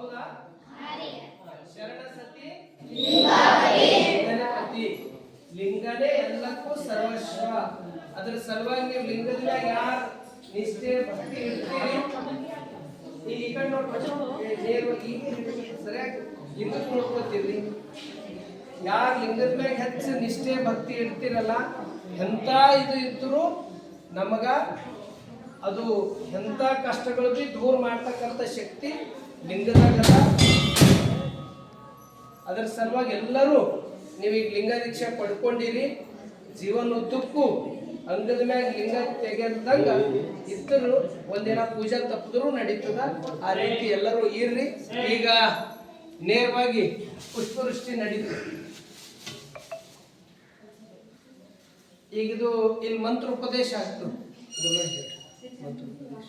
ಹೌದಾ? ಶರಣ ಸತಿ ಗಣಪತಿ ಲಿಂಗನೇ ಎಲ್ಲಕ್ಕೂ ಸರ್ವಸ್ವ. ಅದ್ರ ಸಲುವಾಗಿ ನೀವು ಲಿಂಗದ ಮ್ಯಾಗ ಯಾರು ನಿಷ್ಠೆ ಭಕ್ತಿ ಇಡ್ತೀರಿ, ಈ ಕಡೆ ನೋಡ್ಕೊಂಡು ಸರಿಯಾಗಿ ಲಿಂಗಕ್ಕೆ ನೋಡ್ಕೊತೀರಿ. ಯಾರು ಲಿಂಗದ ಮ್ಯಾಗ ಹೆಚ್ಚು ನಿಷ್ಠೆ ಭಕ್ತಿ ಇಡ್ತೀರಲ್ಲ, ಎಂಥ ಇದು ಇದ್ರೂ ನಮಗ ಅದು ಎಂಥ ಕಷ್ಟಗಳು ಬಿ ದೂರ ಮಾಡ್ತಕ್ಕಂಥ ಶಕ್ತಿ ಲಿಂಗದಾಗದ. ಅದರ ಸಲುವಾಗಿ ಎಲ್ಲರೂ ನೀವೀಗ ಲಿಂಗ ದೀಕ್ಷೆ ಪಡ್ಕೊಂಡಿರಿ. ಜೀವನೋದ್ದಕ್ಕೂ ಅಂಗದ ಮ್ಯಾಗ ಲಿಂಗ ತೆಗೆದಂಗ ಇದ್ದರೂ ಒಂದಿನ ಪೂಜೆ ತಪ್ಪಿದ್ರು ನಡೀತದ. ಆ ರೀತಿ ಎಲ್ಲರೂ ಇರ್ರಿ. ಈಗ ನೇರವಾಗಿ ಪುಷ್ಪವೃಷ್ಟಿ ನಡೀತದೆ. ಈಗ ಇದು ಇಲ್ಲಿ ಮಂತ್ರೋಪದೇಶ ಆಗ್ತದೆ. ಮಂತ್ರೋಪದೇಶ